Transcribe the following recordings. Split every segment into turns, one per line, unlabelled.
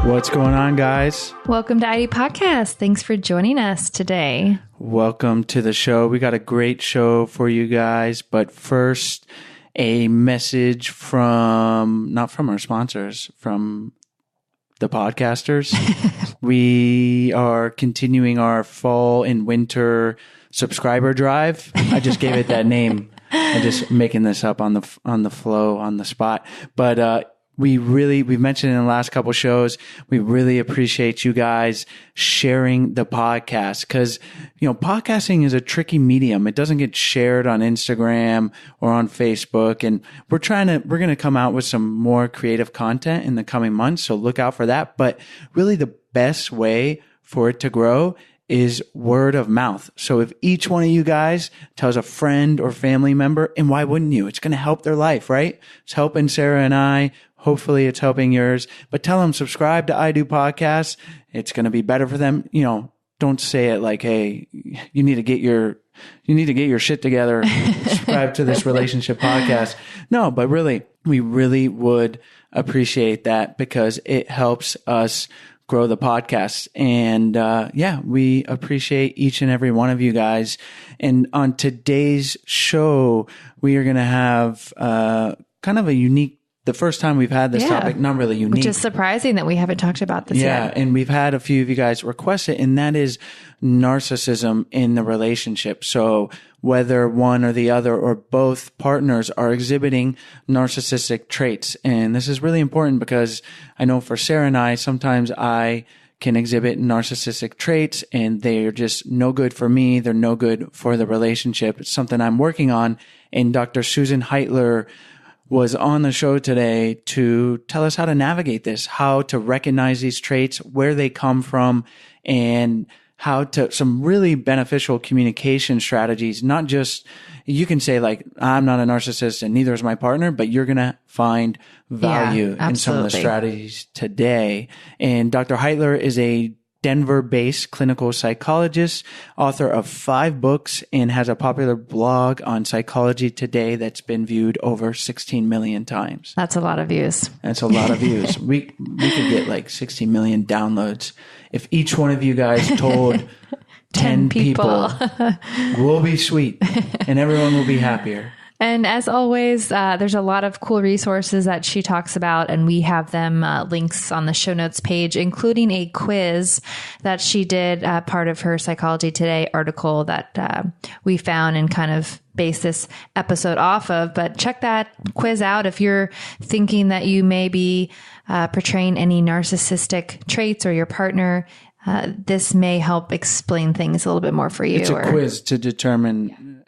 What's going on, guys?
Welcome to ID Podcast. Thanks for joining us today.
Welcome to the show. We got a great show for you guys, but first, a message from, not from our sponsors, from the podcasters. We are continuing our fall and winter subscriber drive. I just gave it that name. I'm just making this up on the flow, on the spot. But we've mentioned in the last couple shows, we really appreciate you guys sharing the podcast because, podcasting is a tricky medium. It doesn't get shared on Instagram or on Facebook. And we're going to come out with some more creative content in the coming months. So look out for that. But really the best way for it to grow is word of mouth. So if each one of you guys tells a friend or family member, and why wouldn't you? It's going to help their life, right? It's helping Sarah and I. Hopefully it's helping yours, but tell them subscribe to I Do Podcasts. It's going to be better for them. Don't say it like, hey, you need to get your shit together. Subscribe to this relationship podcast. No, but really, we really would appreciate that because it helps us grow the podcast. And, we appreciate each and every one of you guys. And on today's show, we are going to have, kind of a unique, the first time we've had this topic, not really unique.
Which is surprising that we haven't talked about this yet.
Yeah, and we've had a few of you guys request it, and that is narcissism in the relationship. So whether one or the other or both partners are exhibiting narcissistic traits. And this is really important because I know for Sarah and I, sometimes I can exhibit narcissistic traits and they're just no good for me. They're no good for the relationship. It's something I'm working on. And Dr. Susan Heitler was on the show today to tell us how to navigate this, how to recognize these traits, where they come from, and how to, some really beneficial communication strategies. Not just, you can say like, I'm not a narcissist and neither is my partner, but you're going to find value in some of the strategies today. And Dr. Heitler is a Denver-based clinical psychologist, author of 5 books, and has a popular blog on Psychology Today that's been viewed over 16 million times.
That's a lot of views.
That's a lot of views. We could get like 60 million downloads. If each one of you guys told 10 people, we'll be sweet and everyone will be happier.
And as always, there's a lot of cool resources that she talks about, and we have them links on the show notes page, including a quiz that she did part of her Psychology Today article that we found and kind of base this episode off of. But check that quiz out if you're thinking that you may be portraying any narcissistic traits or your partner. This may help explain things a little bit more for you.
It's a quiz to determine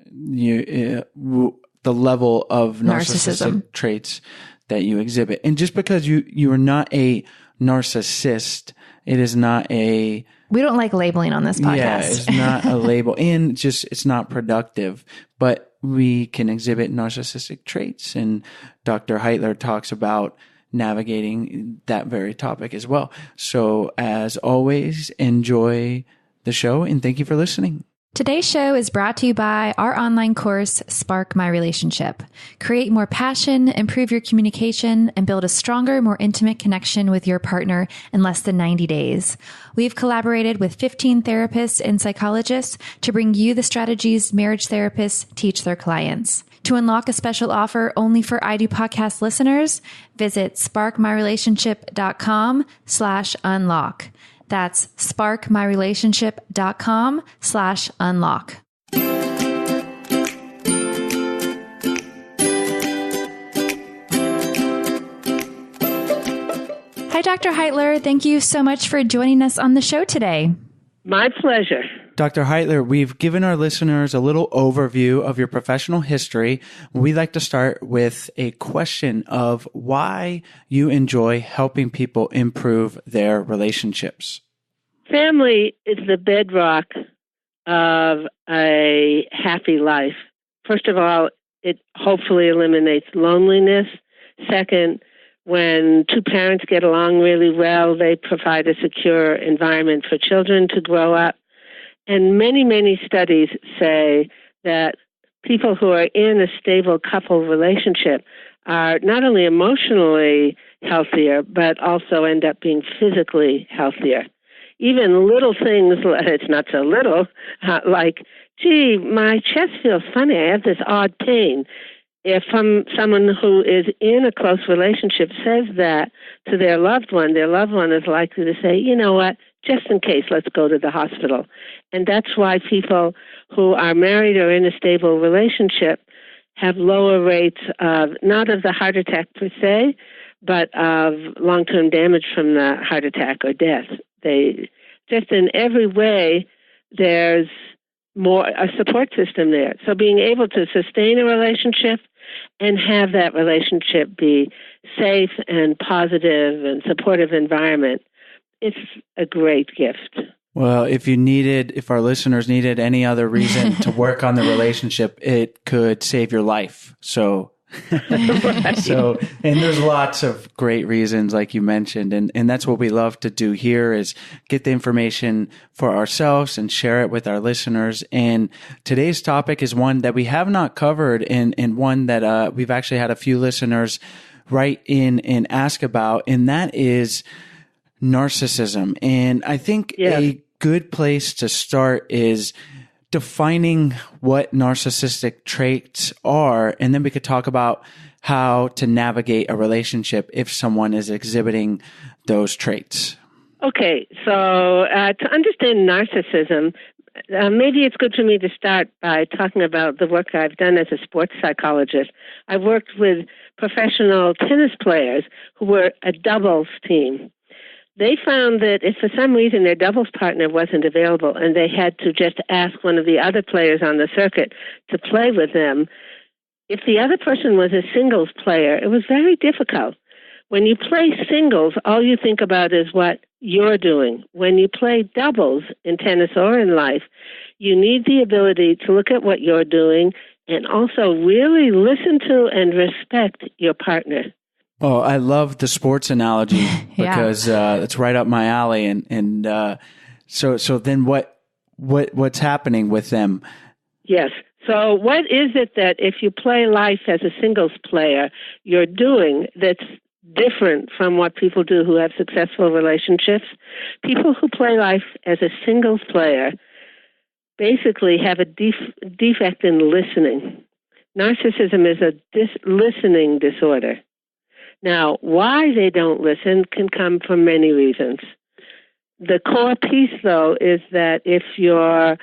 the level of narcissistic traits that you exhibit. And just because you are not a narcissist, it is not a...
We don't like labeling on this podcast.
Yeah, it's not a label. And just, it's not productive. But we can exhibit narcissistic traits. And Dr. Heitler talks about navigating that very topic as well. So as always, enjoy the show and thank you for listening.
Today's show is brought to you by our online course, Spark My Relationship. Create more passion, improve your communication, and build a stronger, more intimate connection with your partner in less than 90 days. We've collaborated with 15 therapists and psychologists to bring you the strategies marriage therapists teach their clients. To unlock a special offer only for I Do Podcast listeners, visit sparkmyrelationship.com/unlock. That's sparkmyrelationship.com/unlock. Hi, Dr. Heitler. Thank you so much for joining us on the show today.
My pleasure.
Dr. Heitler, we've given our listeners a little overview of your professional history. We'd like to start with a question of why you enjoy helping people improve their relationships.
Family is the bedrock of a happy life. First of all, it hopefully eliminates loneliness. Second, when two parents get along really well, they provide a secure environment for children to grow up. And many, many studies say that people who are in a stable couple relationship are not only emotionally healthier, but also end up being physically healthier. Even little things, it's not so little, like, gee, my chest feels funny. I have this odd pain. If someone who is in a close relationship says that to their loved one is likely to say, you know what, just in case, let's go to the hospital. And that's why people who are married or in a stable relationship have lower rates of, not of the heart attack per se, but of long-term damage from the heart attack or death. They just in every way, there's more a support system there. So being able to sustain a relationship and have that relationship be safe and positive and supportive environment, it's a great gift.
Well, if our listeners needed any other reason to work on the relationship, it could save your life. So, and there's lots of great reasons, like you mentioned, and that's what we love to do here is get the information for ourselves and share it with our listeners. And today's topic is one that we have not covered, and one that we've actually had a few listeners write in and ask about, and that is narcissism. And I think a good place to start is defining what narcissistic traits are, and then we could talk about how to navigate a relationship if someone is exhibiting those traits.
Okay, so to understand narcissism, maybe it's good for me to start by talking about the work I've done as a sports psychologist. I've worked with professional tennis players who were a doubles team. They found that if for some reason their doubles partner wasn't available and they had to just ask one of the other players on the circuit to play with them, if the other person was a singles player, it was very difficult. When you play singles, all you think about is what you're doing. When you play doubles in tennis or in life, you need the ability to look at what you're doing and also really listen to and respect your partner.
Oh, I love the sports analogy because it's right up my alley. And so then what's happening with them?
Yes. So what is it that if you play life as a singles player, you're doing that's different from what people do who have successful relationships? People who play life as a singles player basically have a defect in listening. Narcissism is a listening disorder. Now, why they don't listen can come from many reasons. The core piece, though, is that if you're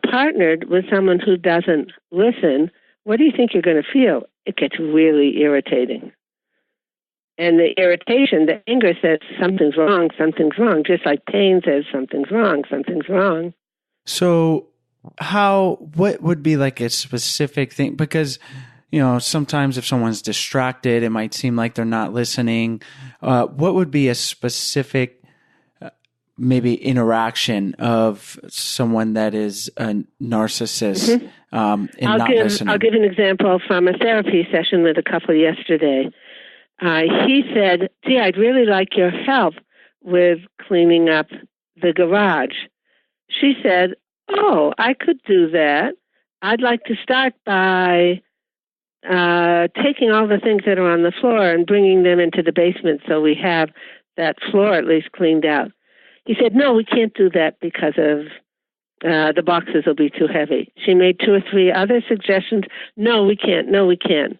partnered with someone who doesn't listen, what do you think you're going to feel? It gets really irritating. And the irritation, the anger says something's wrong, just like pain says something's wrong.
So what would be like a specific thing? Because sometimes if someone's distracted, it might seem like they're not listening. What would be a specific, maybe interaction of someone that is a narcissist not listening?
I'll give an example from a therapy session with a couple yesterday. He said, gee, I'd really like your help with cleaning up the garage. She said, oh, I could do that. I'd like to start by taking all the things that are on the floor and bringing them into the basement so we have that floor at least cleaned out. He said, no, we can't do that because of the boxes will be too heavy. She made 2 or 3 other suggestions. No, we can't.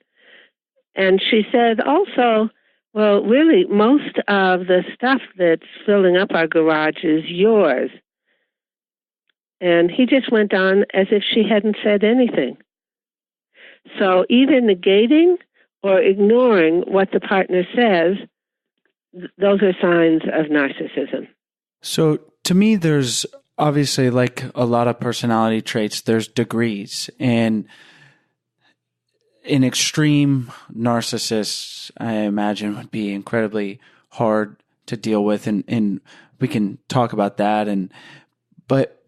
And she said also, well, really, most of the stuff that's filling up our garage is yours. And he just went on as if she hadn't said anything. So either negating or ignoring what the partner says, those are signs of narcissism.
So to me, there's obviously, like a lot of personality traits, there's degrees. And an extreme narcissist, I imagine, would be incredibly hard to deal with. And we can talk about that. But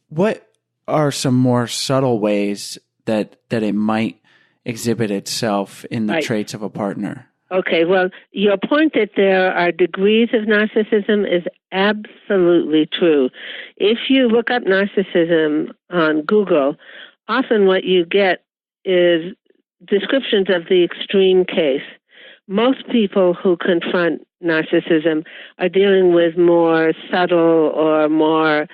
what are some more subtle ways that it might exhibit itself in the traits of a partner?
Okay, well, your point that there are degrees of narcissism is absolutely true. If you look up narcissism on Google, often what you get is descriptions of the extreme case. Most people who confront narcissism are dealing with more subtle or more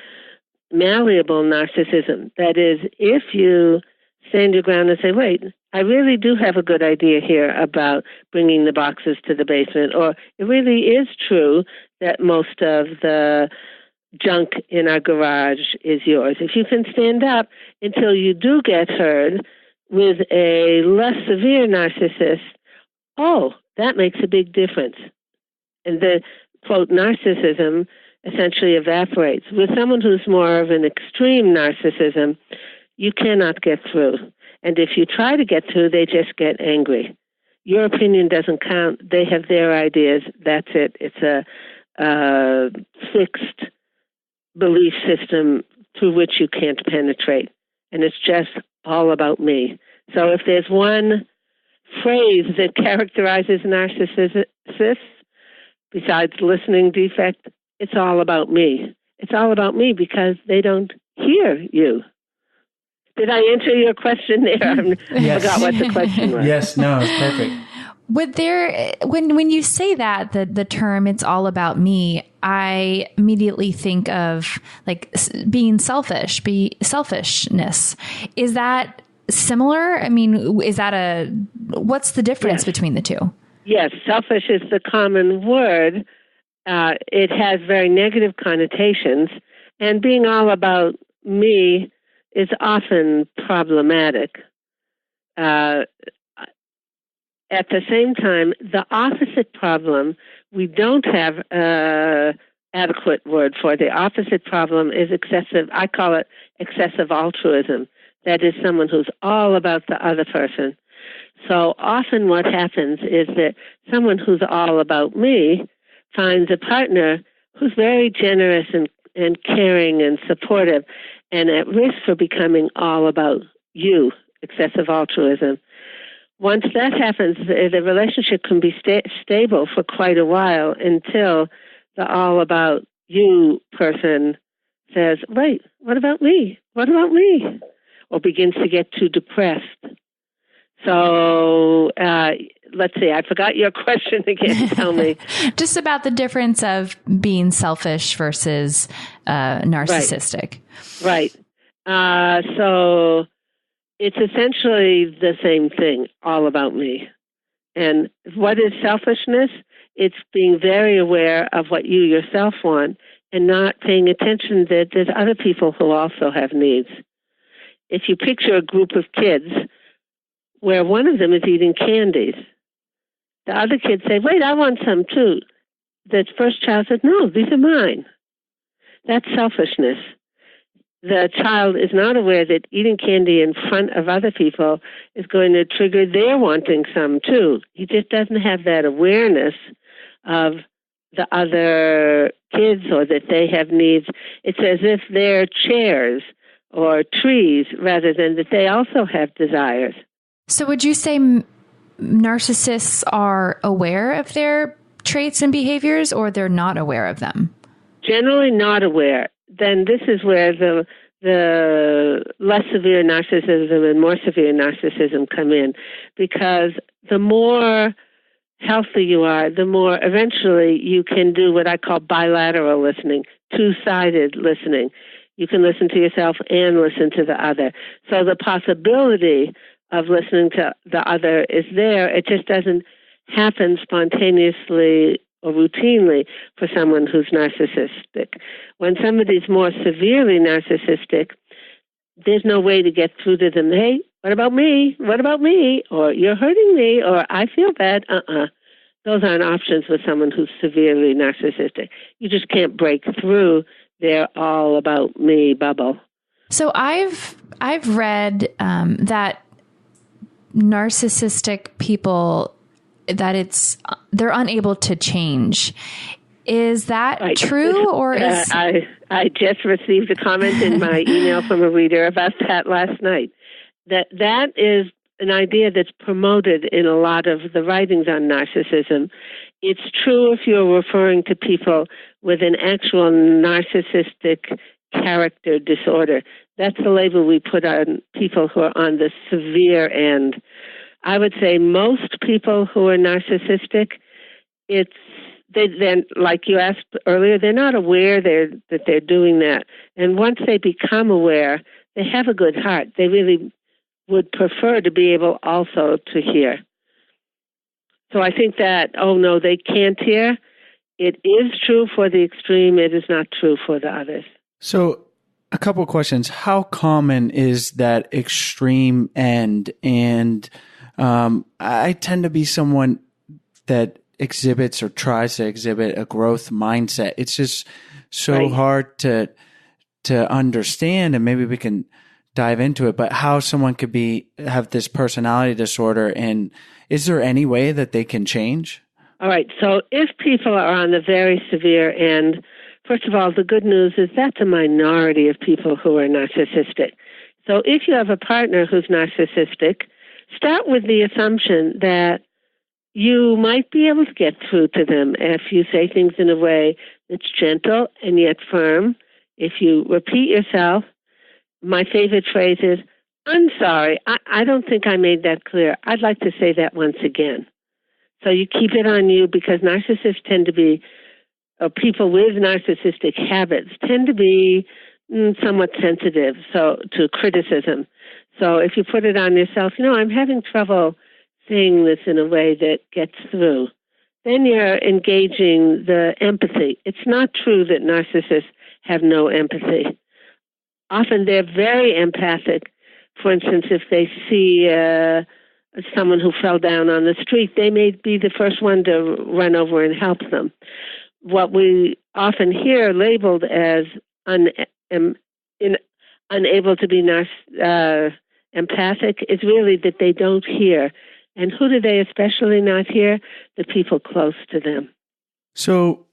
malleable narcissism. That is, if you stand your ground and say, wait, I really do have a good idea here about bringing the boxes to the basement, or it really is true that most of the junk in our garage is yours. If you can stand up until you do get heard with a less severe narcissist, oh, that makes a big difference. And the, quote, narcissism essentially evaporates. With someone who's more of an extreme narcissism, you cannot get through. And if you try to get through, they just get angry. Your opinion doesn't count. They have their ideas. That's it. It's a fixed belief system through which you can't penetrate. And it's just all about me. So if there's one phrase that characterizes narcissists, besides listening defect, it's all about me. It's all about me because they don't hear you. Did I answer your question there? I forgot what the question was.
Yes, no, it's perfect.
Would there, when you say that, the term "it's all about me," I immediately think of like being selfish, selfishness. Is that similar? I mean, what's the difference between the two? Yes,
selfish is the common word. It has very negative connotations, and being all about me is often problematic. At the same time, the opposite problem, we don't have an adequate word for. The opposite problem is excessive, I call it excessive altruism. That is someone who's all about the other person. So often what happens is that someone who's all about me finds a partner who's very generous and caring and supportive and at risk for becoming all about you, excessive altruism. Once that happens, the relationship can be stable for quite a while until the all about you person says, wait, what about me? What about me? Or begins to get too depressed. So let's see, I forgot your question again. Tell me.
Just about the difference of being selfish versus narcissistic.
Right. So it's essentially the same thing, all about me. And what is selfishness? It's being very aware of what you yourself want and not paying attention that there's other people who also have needs. If you picture a group of kids where one of them is eating candies, the other kids say, wait, I want some too. The first child says, no, these are mine. That's selfishness. The child is not aware that eating candy in front of other people is going to trigger their wanting some too. He just doesn't have that awareness of the other kids or that they have needs. It's as if they're chairs or trees rather than that they also have desires.
So would you say narcissists are aware of their traits and behaviors, or they're not aware of them?
Generally not aware. Then this is where the less severe narcissism and more severe narcissism come in, because the more healthy you are, the more eventually you can do what I call bilateral listening, two-sided listening. You can listen to yourself and listen to the other. So the possibility of listening to the other is there. It just doesn't happen spontaneously or routinely for someone who's narcissistic. When somebody's more severely narcissistic, there's no way to get through to them. Hey, what about me? What about me? Or you're hurting me, or I feel bad. Those aren't options with someone who's severely narcissistic. You just can't break through their all about me bubble.
So I've read that narcissistic people, that they're unable to change. Is that
right.
True, or is
I just received a comment in my email from a reader about that last night. That is an idea that's promoted in a lot of the writings on narcissism. It's true if you're referring to people with an actual narcissistic character disorder. That's the label we put on people who are on the severe end. I would say most people who are narcissistic, then, like you asked earlier, they're not aware that they're doing that. And once they become aware, they have a good heart. They really would prefer to be able also to hear. So I think that, oh no, they can't hear. It is true for the extreme. It is not true for the others.
So a couple of questions. How common is that extreme end? And I tend to be someone that exhibits or tries to exhibit a growth mindset. It's just so hard to understand, and maybe we can dive into it, but how someone could have this personality disorder, and is there any way that they can change?
All right. So if people are on the very severe end, first of all, the good news is that's a minority of people who are narcissistic. So if you have a partner who's narcissistic, start with the assumption that you might be able to get through to them if you say things in a way that's gentle and yet firm. If you repeat yourself, my favorite phrase is, I'm sorry, I don't think I made that clear. I'd like to say that once again. So you keep it on you, because narcissists tend to be, or people with narcissistic habits tend to be somewhat sensitive to criticism. So if you put it on yourself, I'm having trouble saying this in a way that gets through, then you're engaging the empathy. It's not true that narcissists have no empathy. Often they're very empathic. For instance, if they see someone who fell down on the street, they may be the first one to run over and help them. What we often hear labeled as unable to be empathic is really that they don't hear. And who do they especially not hear? The people close to them.
So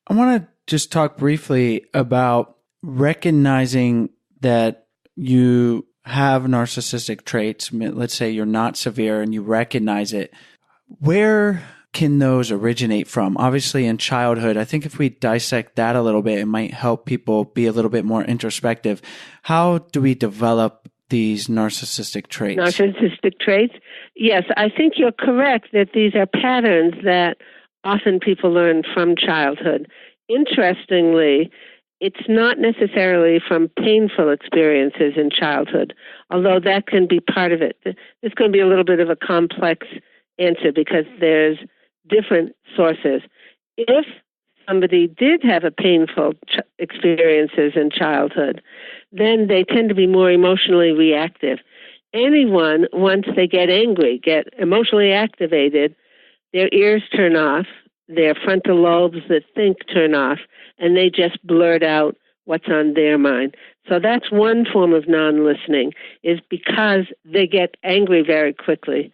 I want to just talk briefly about recognizing that you have narcissistic traits. Let's say you're not severe and you recognize it. Where can those originate from? Obviously in childhood. I think if we dissect that a little bit, it might help people be a little bit more introspective. How do we develop these narcissistic traits?
Narcissistic traits? Yes, I think you're correct that these are patterns that often people learn from childhood. Interestingly, it's not necessarily from painful experiences in childhood, although that can be part of it. It's going to be a little bit of a complex answer because there's different sources. If somebody did have a painful experiences in childhood, then they tend to be more emotionally reactive. Anyone, once they get angry, get emotionally activated, their ears turn off, their frontal lobes that think turn off, and they just blurt out what's on their mind. So that's one form of non-listening, is because they get angry very quickly,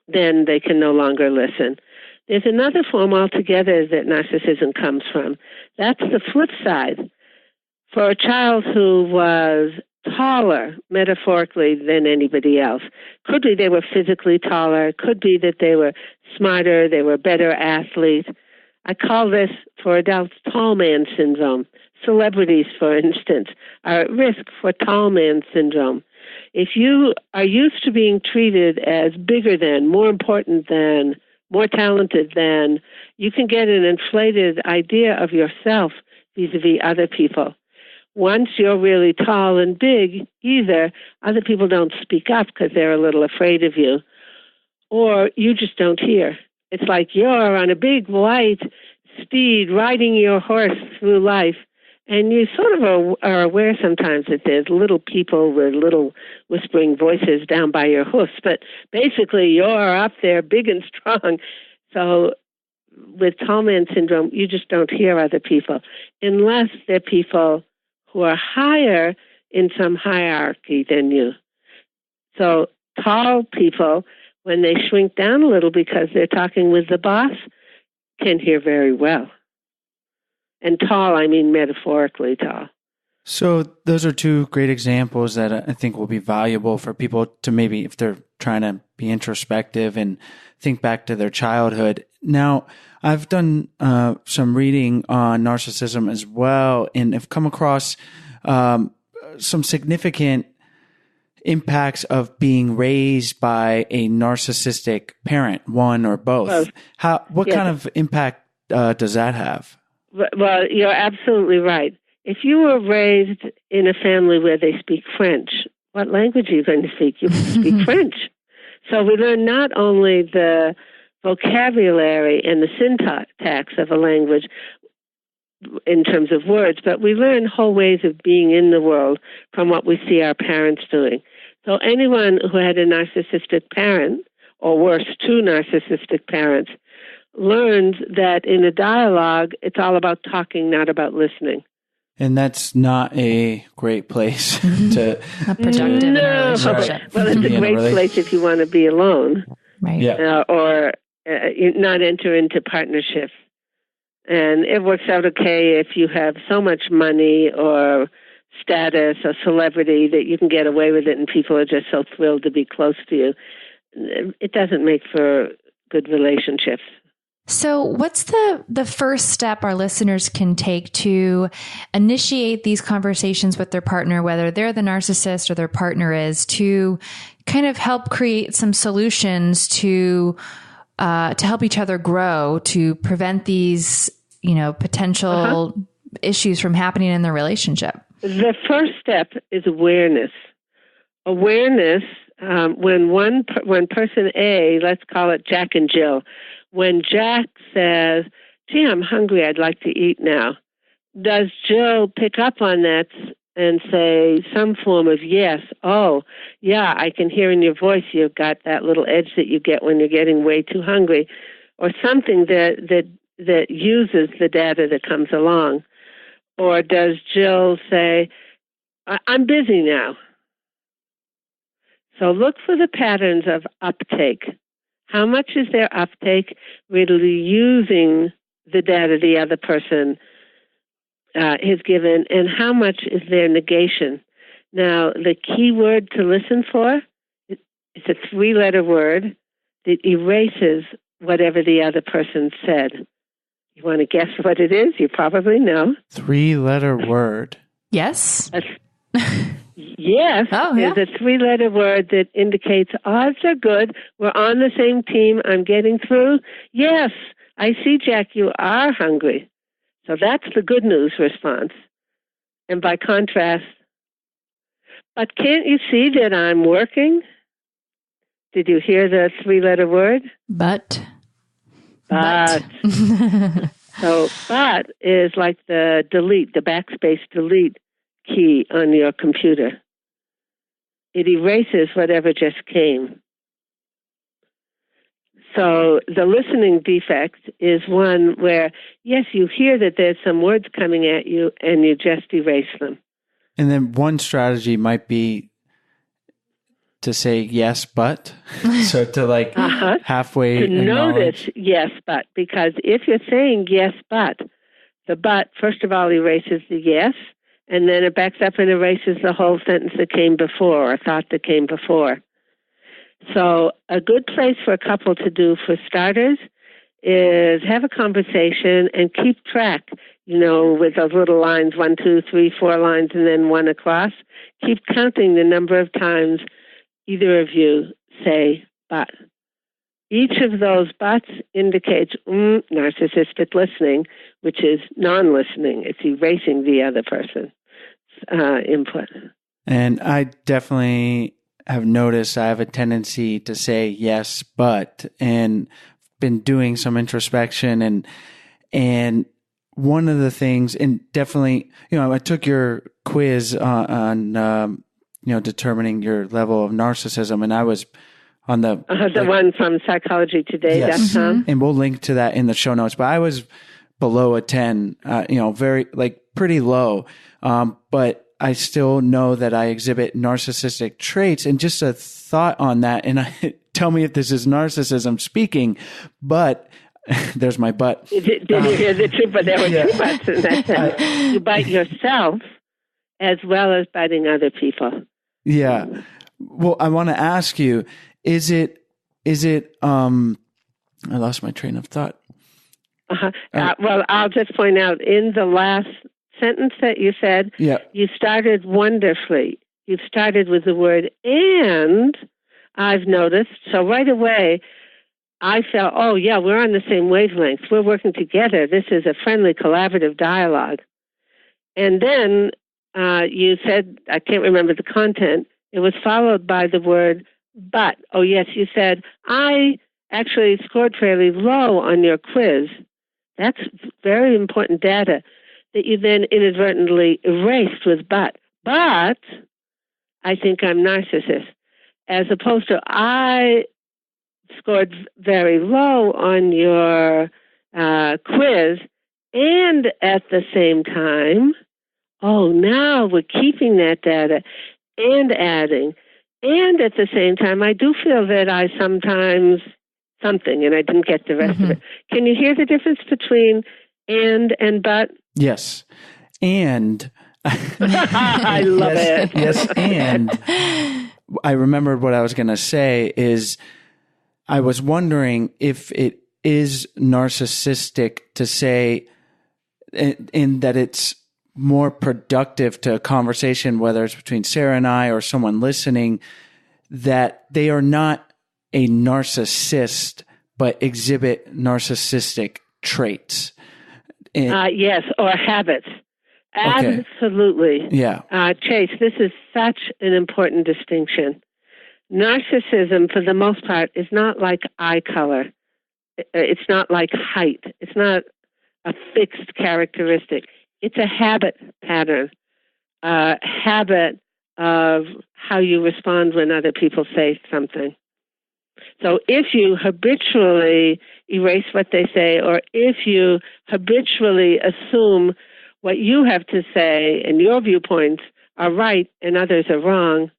then they can no longer listen. There's another form altogether that narcissism comes from. That's the flip side. For a child who was taller, metaphorically, than anybody else, could be they were physically taller, could be that they were smarter, they were better athletes. I call this, for adults, tall man syndrome. Celebrities, for instance, are at risk for tall man syndrome. If you are used to being treated as bigger than, more important than, more talented than, you can get an inflated idea of yourself vis-a-vis other people. Once you're really tall and big, either other people don't speak up because they're a little afraid of you, or you just don't hear. It's like you're on a big white steed riding your horse through life, and you sort of are aware sometimes that there's little people with little whispering voices down by your hoofs, but basically you're up there big and strong. So with tall man syndrome, you just don't hear other people unless they're people who are higher in some hierarchy than you. So tall people, when they shrink down a little because they're talking with the boss, can hear very well. And tall, I mean metaphorically tall.
So those are two great examples that I think will be valuable for people to maybe, if they're trying to be introspective and think back to their childhood. Now, I've done some reading on narcissism as well, and have come across some significant impacts of being raised by a narcissistic parent, one or both. What kind of impact does that have?
Well, you're absolutely right. If you were raised in a family where they speak French, what language are you going to speak? You speak French. So we learn not only the vocabulary and the syntax of a language in terms of words, but we learn whole ways of being in the world from what we see our parents doing. So anyone who had a narcissistic parent, or worse, two narcissistic parents, learns that in a dialogue, it's all about talking, not about listening.
And that's not a great place to...
Not productive in a relationship.
Well, it's a great place if you want to be alone.
Right.
Yeah.
Or not enter into partnerships. And it works out okay if you have so much money or status or celebrity that you can get away with it and people are just so thrilled to be close to you. It doesn't make for good relationships.
So what's the first step our listeners can take to initiate these conversations with their partner, whether they're the narcissist or their partner is, to kind of help create some solutions to help each other grow, to prevent these, potential issues from happening in the relationship?
The first step is awareness. Awareness, when person A, let's call it Jack and Jill, when Jack says, gee, I'm hungry, I'd like to eat now, does Jill pick up on that and say some form of yes? Oh, yeah, I can hear in your voice you've got that little edge that you get when you're getting way too hungry, or something that uses the data that comes along? Or does Jill say, I'm busy now? So look for the patterns of uptake. How much is their uptake really using the data the other person has given, and how much is their negation? Now, the key word to listen for, it's a 3-letter word that erases whatever the other person said. You want to guess what it is? You probably know.
3-letter word.
Yes.
Yes, is a 3-letter word that indicates odds are good. We're on the same team. I'm getting through. Yes, I see, Jack, you are hungry. So that's the good news response. And by contrast, but can't you see that I'm working? Did you hear the 3-letter word?
But.
So, but is like the delete, the backspace delete key on your computer. It erases whatever just came. So the listening defect is one where, yes, you hear that there's some words coming at you and you just erase them.
And then one strategy might be to say yes, but. So to halfway
to notice yes, but, because if you're saying yes, but, the but, first of all, erases the yes, and then it backs up and erases the whole sentence that came before, or thought that came before. So a good place for a couple to do, for starters, is have a conversation and keep track, with those little lines, 1, 2, 3, 4 lines, and then one across. Keep counting the number of times either of you say but. Each of those buts indicates narcissistic listening, which is non-listening. It's erasing the other person's input. And
I definitely have noticed I have a tendency to say yes, but, and been doing some introspection and one of the things, and definitely, I took your quiz on determining your level of narcissism, and I was on the one from psychologytoday.com. Yes. And we'll link to that in the show notes. But I was below a 10, very pretty low. But I still know that I exhibit narcissistic traits, and just a thought on that. And tell me if this is narcissism speaking, but there's my butt. Did you hear the two? But there were two butts in that sentence. You bite yourself as well as biting other people. Yeah. Well, I want to ask you, is it, I lost my train of thought. Well, I'll just point out in the last sentence that you said, you started wonderfully.
you've started with the word and, I've noticed. So right away, I felt, oh, yeah, we're on the same wavelength. We're working together. This is a friendly, collaborative dialogue. And then you said, I can't remember the content, it was followed by the word but. Oh, yes, you said, I actually scored fairly low on your quiz. That's very important data that you then inadvertently erased with but. But I think I'm narcissist. As opposed to I scored very low on your quiz, and at the same time, oh, now we're keeping that data and adding. And at the same time, I do feel that I sometimes something, and I didn't get the rest of it. Can you hear the difference between and but?
Yes. And
I love it.
Yes. And I remembered what I was going to say is I was wondering if it is narcissistic to say in that it's more productive to a conversation, whether it's between Sarah and I or someone listening, that they are not a narcissist, but exhibit narcissistic traits.
Yes, or habits.
Okay.
Absolutely.
Yeah.
Chase, this is such an important distinction. Narcissism, for the most part, is not like eye color. It's not like height. It's not a fixed characteristic. It's a habit pattern, a habit of how you respond when other people say something. So if you habitually erase what they say, or if you habitually assume what you have to say and your viewpoints are right and others are wrong,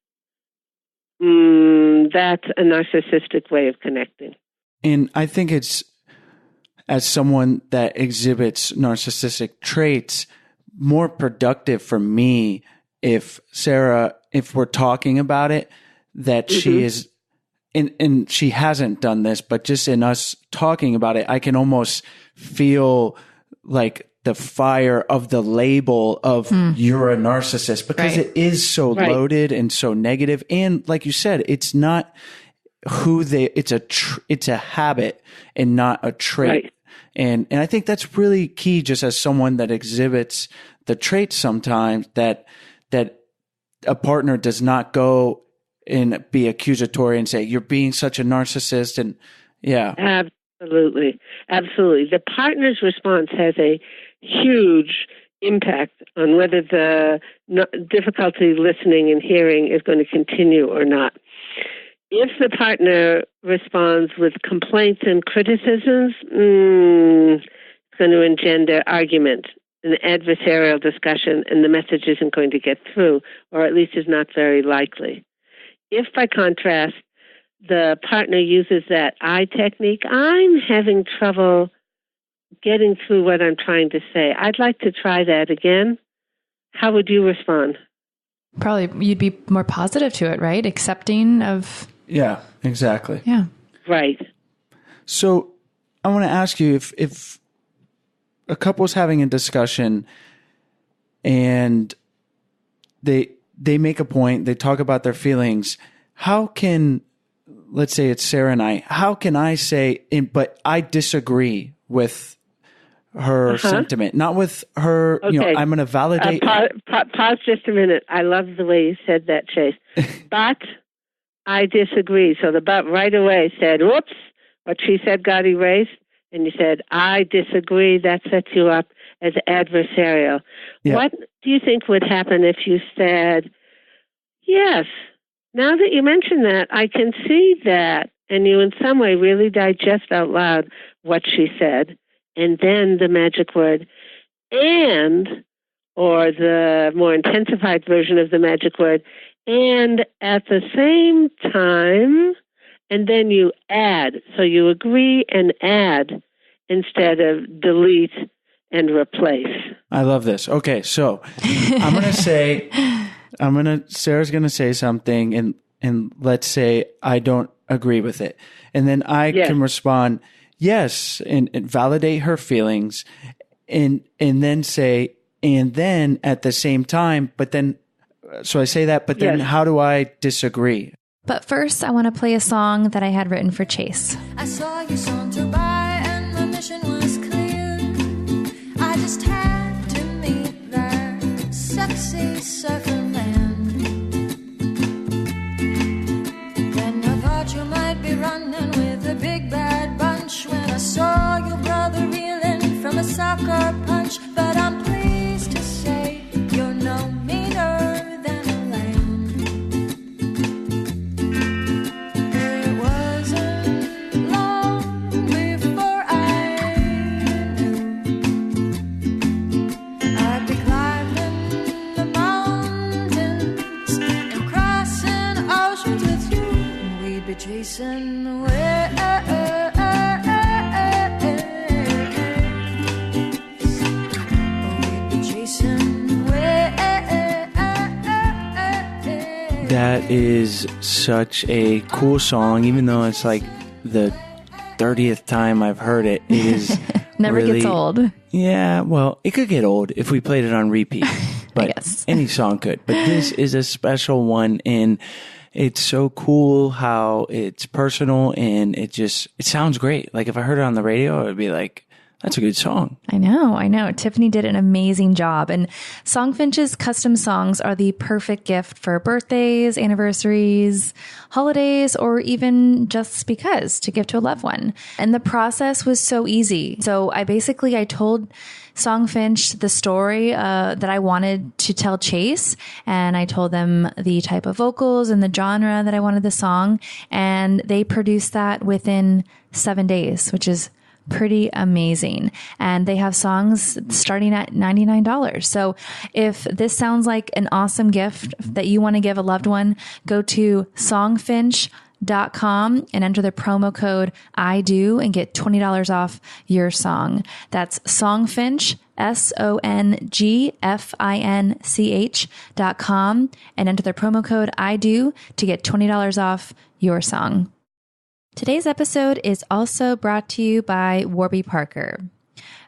that's a narcissistic way of connecting.
And I think it's, as someone that exhibits narcissistic traits, more productive for me if Sarah, if we're talking about it, that she is, and she hasn't done this, but just in us talking about it, I can almost feel like the fire of the label of you're a narcissist, because it is so loaded and so negative. And like you said, it's not who they, it's a habit and not a trait.
Right.
And I think that's really key, just as someone that exhibits the traits sometimes, that a partner does not go and be accusatory and say, you're being such a narcissist. And yeah.
Absolutely. Absolutely. The partner's response has a huge impact on whether the difficulty listening and hearing is going to continue or not. If the partner responds with complaints and criticisms, it's going to engender argument, an adversarial discussion, and the message isn't going to get through, or at least is not very likely. If, by contrast, the partner uses that eye technique, I'm having trouble getting through what I'm trying to say. I'd like to try that again. How would you respond?
Probably you'd be more positive to it, right? Accepting of...
Yeah, exactly.
Yeah.
Right.
So I want to ask you, if a couple's having a discussion and they make a point, they talk about their feelings, how can, let's say it's Sarah and I, how can I say, but I disagree with her sentiment, not with her,
okay.
I'm going to validate.
Pause just a minute. I love the way you said that, Chase. But I disagree. So the but right away said, whoops, what she said got erased. And you said, I disagree. That sets you up as adversarial. Yeah. What do you think would happen if you said, yes, now that you mention that, I can see that. And you in some way really digest out loud what she said. And then the magic word, and, or the more intensified version of the magic word, and at the same time, and then you add. So you agree and add instead of delete and replace.
I love this. Okay, so I'm going to say, Sarah's going to say something, and let's say I don't agree with it. And then I can respond, yes, and validate her feelings, and then say, and then at the same time, but then So I say that, but then
Yes.
how do I disagree?
But first, I want to play a song that I had written for Chase.
I saw you saunter by and my mission was clear. I just had to meet that sexy surfer man. Then I thought you might be running with a big bad bunch when I saw your brother reeling from a soccer punch. But I'm pleased to say you're no meaner than a lamb. It wasn't long before I knew I'd be climbing the mountains and crossing oceans with you. We'd be chasing the waves. We'd be chasing the waves.
That is such a cool song, even though it's like the 30th time I've heard it. It is
Never
really,
gets old.
Yeah, well, it could get old if we played it on repeat. But
guess.
any song could. But this is a special one, and it's so cool how it's personal, and it sounds great. Like if I heard it on the radio, I would be like, that's a good song.
I know. Tiffany did an amazing job. And Songfinch's custom songs are the perfect gift for birthdays, anniversaries, holidays, or even just because to give to a loved one. And the process was so easy. So I told Songfinch the story that I wanted to tell Chase, and I told them the type of vocals and the genre that I wanted the song, and they produced that within 7 days, which is pretty amazing. And they have songs starting at $99. So if this sounds like an awesome gift that you want to give a loved one, go to songfinch.com and enter the promo code I do and get $20 off your song. That's Songfinch, SONGFINCH.com, and enter the promo code I do to get $20 off your song. Today's episode is also brought to you by Warby Parker.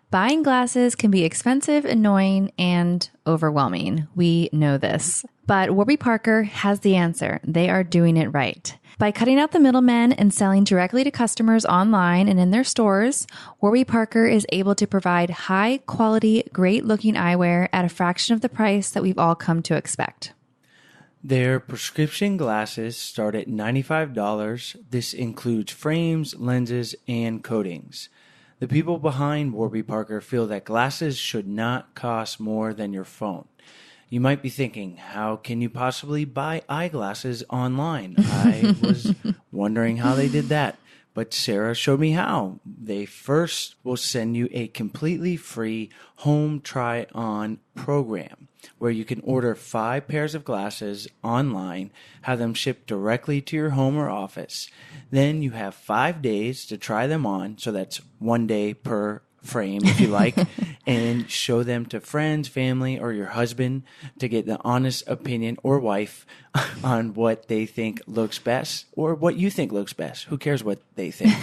Buying glasses can be expensive, annoying, and overwhelming. We know this. But Warby Parker has the answer. They are doing it right. By cutting out the middlemen and selling directly to customers online and in their stores, Warby Parker is able to provide high quality, great looking eyewear at a fraction of the price that we've all come to expect.
Their prescription glasses start at $95. This includes frames, lenses, and coatings. The people behind Warby Parker feel that glasses should not cost more than your phone. You might be thinking, how can you possibly buy eyeglasses online? I was wondering how they did that, but Sarah showed me how. They first will send you a completely free home try-on program where you can order 5 pairs of glasses online, have them shipped directly to your home or office. Then you have 5 days to try them on, so that's 1 day per frame if you like, and show them to friends, family, or your husband to get the honest opinion, or wife, on what they think looks best or what you think looks best. Who cares what they think?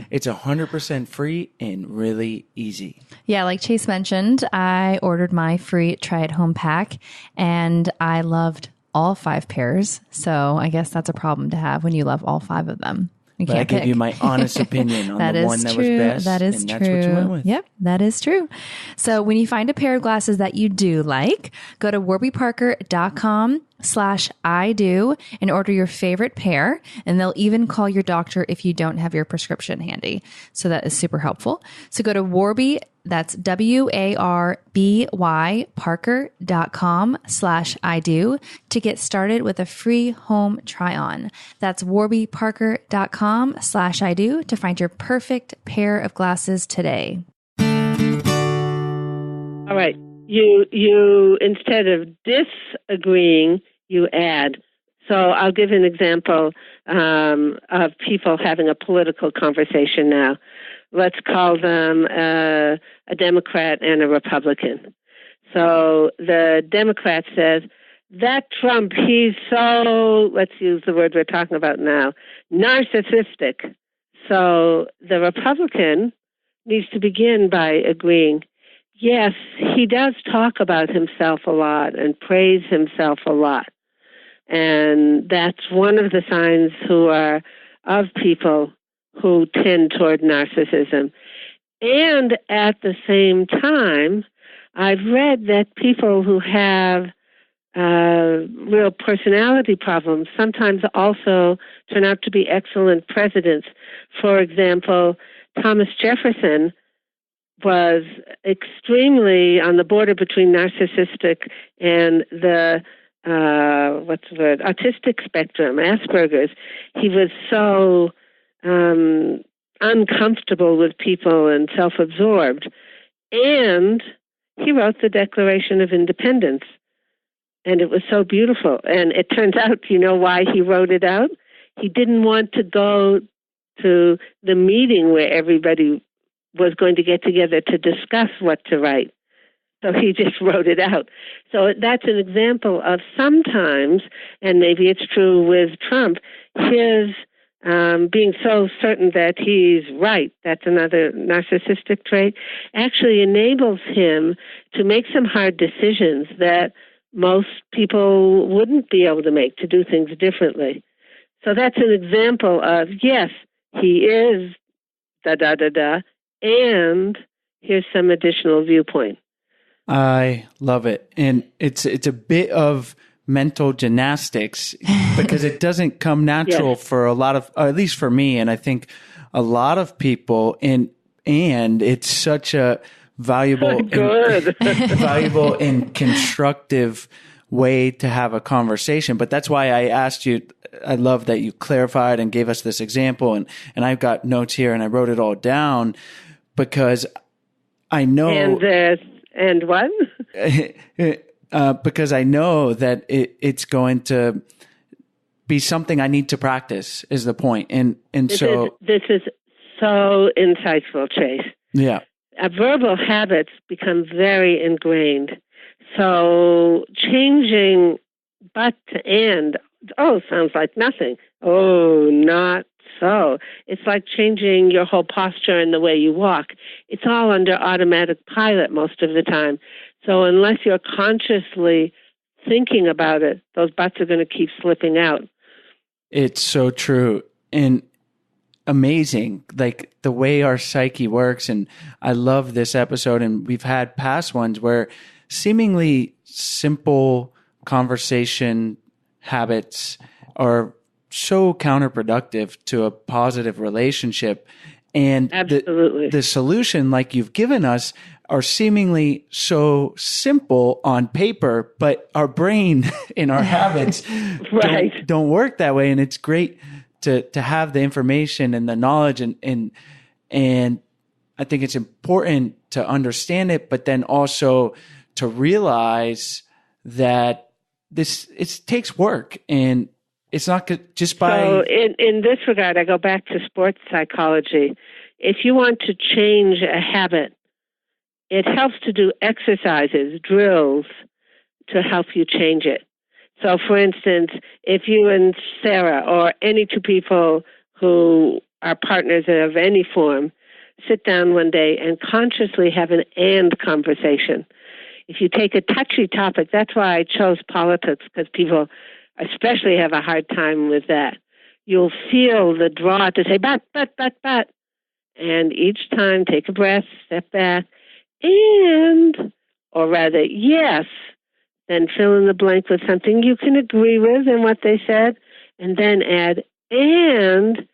It's 100% free and really easy.
Yeah, like Chase mentioned, I ordered my free try at home pack and I loved all 5 pairs. So I guess that's a problem to have when you love all 5 of them.
But I gave you my honest opinion on the one that was best.
That is
and
true.
That's what you went with.
Yep, that is true. So when you find a pair of glasses that you do like, go to warbyparker.com/I do and order your favorite pair. And they'll even call your doctor if you don't have your prescription handy. So that is super helpful. So go to Warby, that's WARBY, Parker.com/I do to get started with a free home try on. That's warbyparker.com/I do to find your perfect pair of glasses today.
All right. You instead of disagreeing, you add. So I'll give an example of people having a political conversation now. Let's call them a Democrat and a Republican. So the Democrat says, that Trump, he's so, let's use the word we're talking about now, narcissistic. So the Republican needs to begin by agreeing, Yes, he does talk about himself a lot and praise himself a lot. And that's one of the signs of people who tend toward narcissism. And at the same time, I've read that people who have real personality problems sometimes also turn out to be excellent presidents. For example, Thomas Jefferson was extremely on the border between narcissistic and the autistic spectrum, Asperger's. He was so uncomfortable with people and self-absorbed. And he wrote the Declaration of Independence. And it was so beautiful. And it turns out, you know why he wrote it out? He didn't want to go to the meeting where everybody was going to get together to discuss what to write. So he just wrote it out. So that's an example of sometimes, and maybe it's true with Trump, his being so certain that he's right, that's another narcissistic trait, actually enables him to make some hard decisions that most people wouldn't be able to make, to do things differently. So that's an example of, yes, he is da-da-da-da, and here's some additional viewpoint.
I love it. And it's a bit of mental gymnastics because it doesn't come natural for a lot of, or at least for me, and I think a lot of people, and it's such a valuable valuable and constructive way to have a conversation. But that's why I asked you, I love that you clarified and gave us this example, and I've got notes here and I wrote it all down because I know
and what?
Because I know that it's going to be something I need to practice is the point. And
this is so insightful, Chase.
Yeah.
Verbal habits become very ingrained. So changing but to and, sounds like nothing. Oh, not so. It's like changing your whole posture and the way you walk. It's all under automatic pilot most of the time. So unless you're consciously thinking about it, those buts are going to keep slipping out.
It's so true. And amazing, like the way our psyche works. And I love this episode. And we've had past ones where seemingly simple conversation habits are so counterproductive to a positive relationship. And
absolutely,
the solution, like you've given us, are seemingly so simple on paper, but our brain and our habits don't work that way. And it's great to have the information and the knowledge, and I think it's important to understand it, but then also to realize that it takes work, and it's not just by.
So in this regard, I go back to sports psychology. If you want to change a habit, it helps to do exercises, drills, to help you change it. So, for instance, if you and Sarah, or any two people who are partners of any form, sit down one day and consciously have an and conversation. If you take a touchy topic, that's why I chose politics, because people especially have a hard time with that. You'll feel the draw to say, but. And each time, take a breath, step back, and, or rather, yes, then fill in the blank with something you can agree with in what they said, and then add, and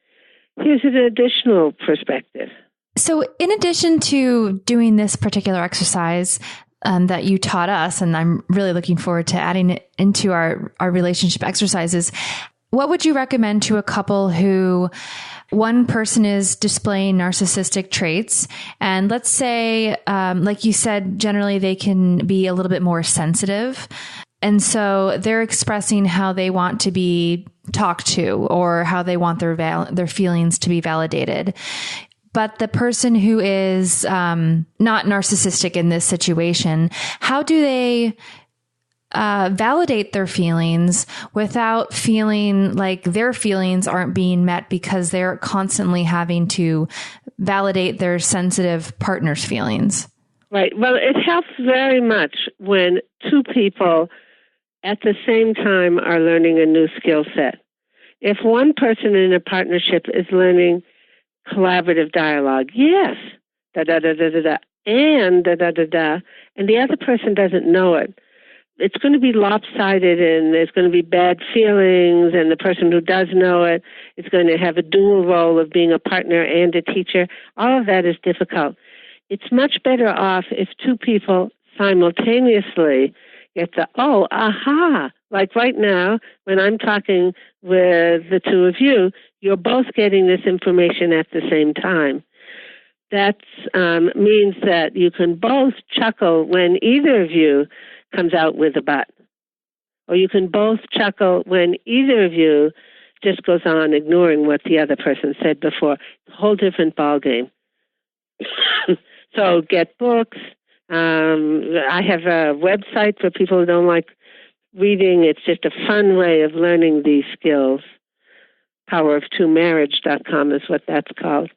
here's an additional perspective.
So in addition to doing this particular exercise that you taught us, and I'm really looking forward to adding it into our relationship exercises, what would you recommend to a couple who one person is displaying narcissistic traits, and let's say, like you said, generally they can be a little bit more sensitive, and so they're expressing how they want to be talked to or how they want their feelings to be validated. But the person who is not narcissistic in this situation, how do they validate their feelings without feeling like their feelings aren't being met because they're constantly having to validate their sensitive partner's feelings?
Right. Well, it helps very much when two people at the same time are learning a new skill set. If one person in a partnership is learning collaborative dialogue, yes, da-da-da-da-da-da, and da-da-da-da, and the other person doesn't know it, it's going to be lopsided and there's going to be bad feelings, and the person who does know it is going to have a dual role of being a partner and a teacher. All of that is difficult. It's much better off if two people simultaneously get the, oh, aha. Like right now, when I'm talking with the two of you, you're both getting this information at the same time. That means that you can both chuckle when either of you comes out with a but. Or you can both chuckle when either of you just goes on ignoring what the other person said before. It's a whole different ballgame. So get books. I have a website for people who don't like reading. It's just a fun way of learning these skills. Powerof2marriage.com is what that's called.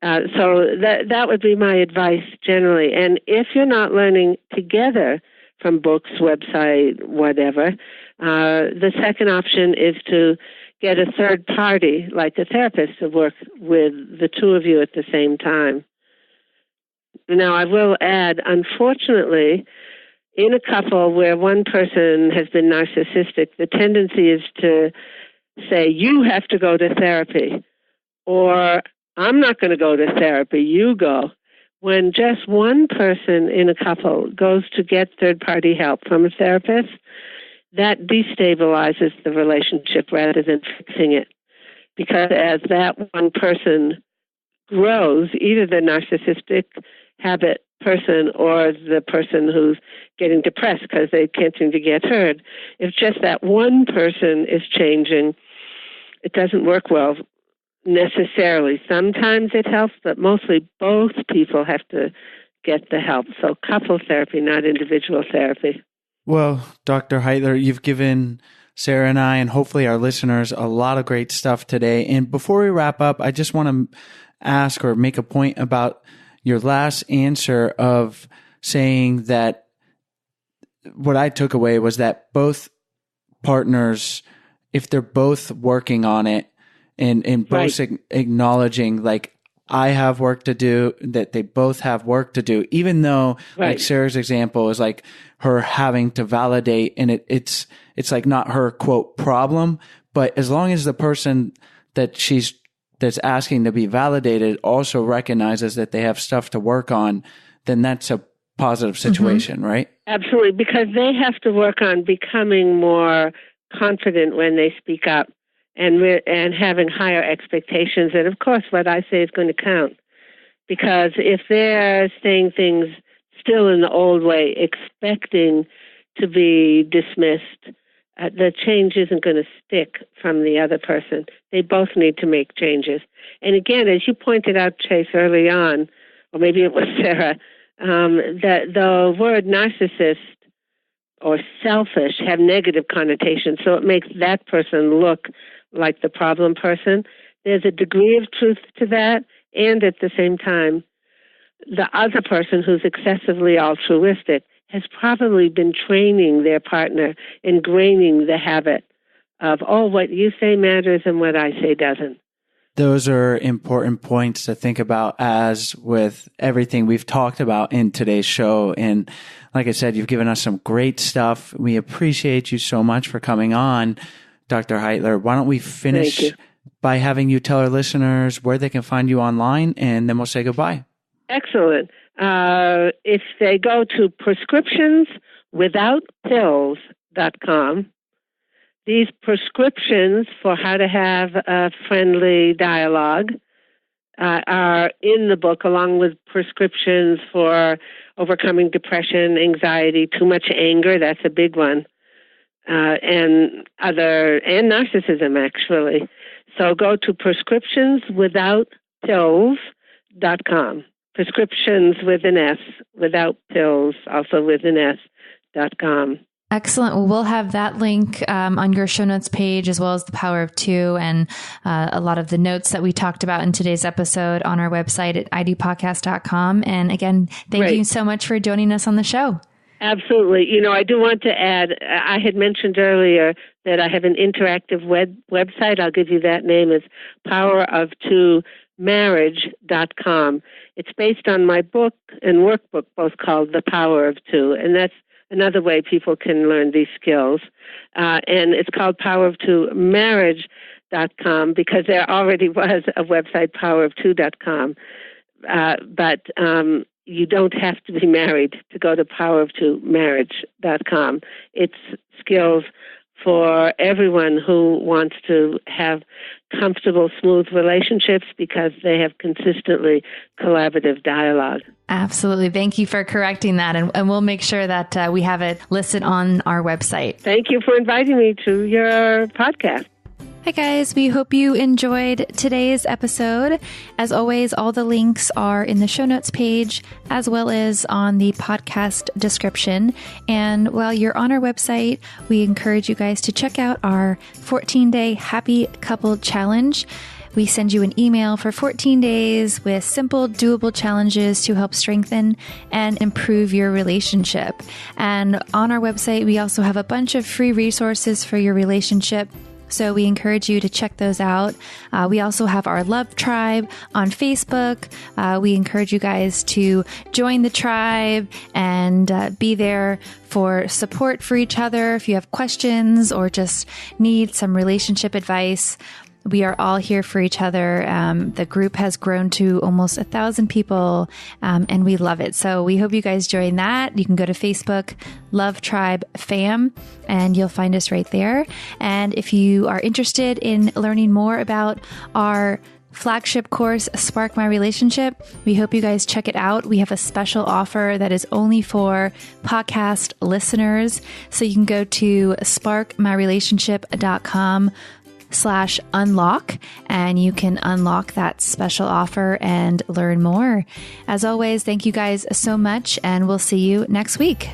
So that would be my advice generally. And if you're not learning together from books, website, whatever, the second option is to get a third party, like a therapist, to work with the two of you at the same time. Now, I will add, unfortunately, in a couple where one person has been narcissistic, the tendency is to say, you have to go to therapy, or I'm not going to go to therapy, you go. When just one person in a couple goes to get third-party help from a therapist, that destabilizes the relationship rather than fixing it. Because as that one person grows, either the narcissistic habit person or the person who's getting depressed because they can't seem to get heard, if just that one person is changing, it doesn't work well necessarily. Sometimes it helps, but mostly both people have to get the help. So couple therapy, not individual therapy.
Well, Dr. Heitler, you've given Sarah and I, and hopefully our listeners, a lot of great stuff today. And before we wrap up, I just want to ask or make a point about your last answer of saying that what I took away was that both partners, if they're both working on it and both
Right.
acknowledging, like, I have work to do, that they both have work to do, even though,
Right.
like Sarah's example is like her having to validate, and it's like not her quote problem, but as long as the person that's asking to be validated also recognizes that they have stuff to work on, then that's a positive situation, right?
Absolutely, because they have to work on becoming more confident when they speak up and having higher expectations. And of course, what I say is going to count. Because if they're saying things still in the old way, expecting to be dismissed, the change isn't going to stick from the other person. They both need to make changes. And again, as you pointed out, Chase, early on, or maybe it was Sarah, that the word narcissist or selfish have negative connotations, so it makes that person look like the problem person. There's a degree of truth to that, and at the same time, the other person who's excessively altruistic has probably been training their partner, ingraining the habit of, oh, what you say matters and what I say doesn't.
Those are important points to think about, as with everything we've talked about in today's show. And like I said, you've given us some great stuff. We appreciate you so much for coming on, Dr. Heitler. Why don't we finish by having you tell our listeners where they can find you online, and then we'll say goodbye.
Excellent. If they go to prescriptionswithoutpills.com, these prescriptions for how to have a friendly dialogue are in the book, along with prescriptions for overcoming depression, anxiety, too much anger. That's a big one. And narcissism, actually. So go to prescriptionswithoutpills.com. Prescriptions with an S, without pills, also with an S.com.
Excellent. Well, we'll have that link on your show notes page, as well as the Power of Two and a lot of the notes that we talked about in today's episode on our website at idopodcast.com. And again, thank you so much for joining us on the show.
Absolutely. You know, I do want to add, I had mentioned earlier that I have an interactive website. I'll give you that name. It's poweroftwomarriage.com. It's based on my book and workbook, both called The Power of Two. And that's another way people can learn these skills. And it's called poweroftwomarriage.com because there already was a website, poweroftwo.com. But you don't have to be married to go to poweroftwomarriage.com. It's skills for everyone who wants to have comfortable, smooth relationships because they have consistently collaborative dialogue.
Absolutely. Thank you for correcting that. And we'll make sure that we have it listed on our website.
Thank you for inviting me to your podcast.
Hi, guys. We hope you enjoyed today's episode. As always, all the links are in the show notes page, as well as on the podcast description. And while you're on our website, we encourage you guys to check out our 14-day Happy Couple Challenge. We send you an email for 14 days with simple, doable challenges to help strengthen and improve your relationship. And on our website, we also have a bunch of free resources for your relationship. So we encourage you to check those out. We also have our Love Tribe on Facebook. We encourage you guys to join the tribe and be there for support for each other. If you have questions or just need some relationship advice, we are all here for each other. The group has grown to almost 1,000 people, and we love it. So we hope you guys join that. You can go to Facebook, Love Tribe Fam, and you'll find us right there. And if you are interested in learning more about our flagship course, Spark My Relationship, we hope you guys check it out. We have a special offer that is only for podcast listeners. So you can go to sparkmyrelationship.com/unlock, and you can unlock that special offer and learn more. As always, thank you guys so much, and we'll see you next week.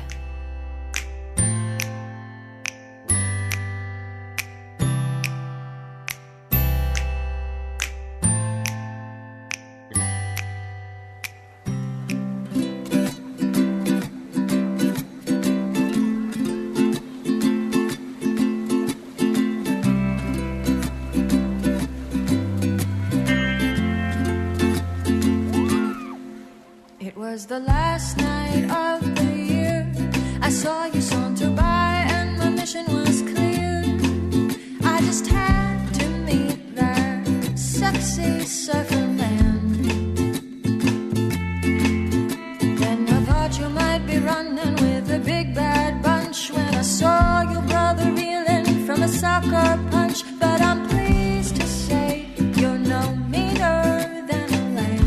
The last night of the year, I saw you saunter by and my mission was clear. I just had to meet that sexy surfer man. Then I thought you might be running with a big bad bunch when I saw your brother reeling from a soccer punch. But I'm pleased to say you're no meaner than a lamb.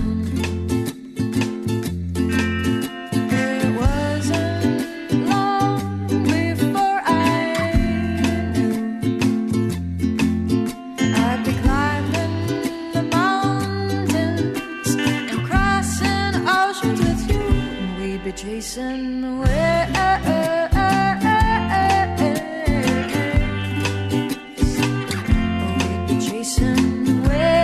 Chasing the waves, we'd be chasing the waves.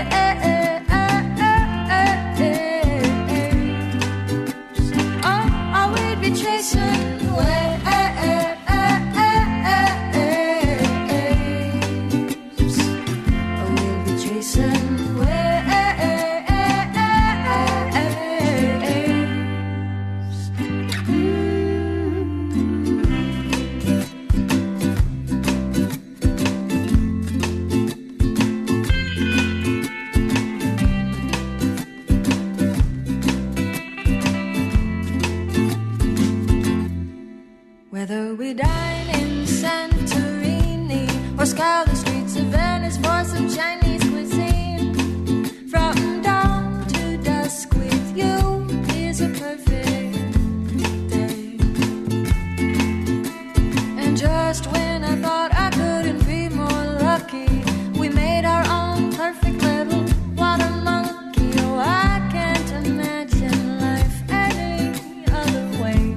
Oh, we'd be chasing the waves. Oh, we'd be chasing the waves. Whether we dine in Santorini or scour the streets of Venice for some Chinese cuisine, from dawn to dusk with you is a perfect day. And just when I thought I couldn't be more lucky, we made our own perfect little water monkey. Oh, I can't imagine life any other way.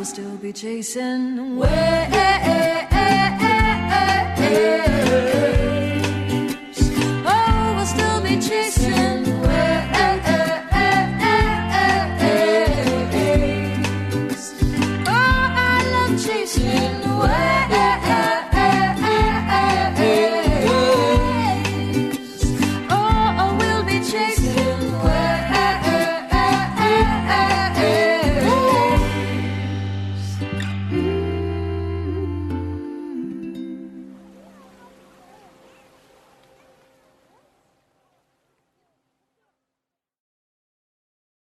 we'll still be chasing away.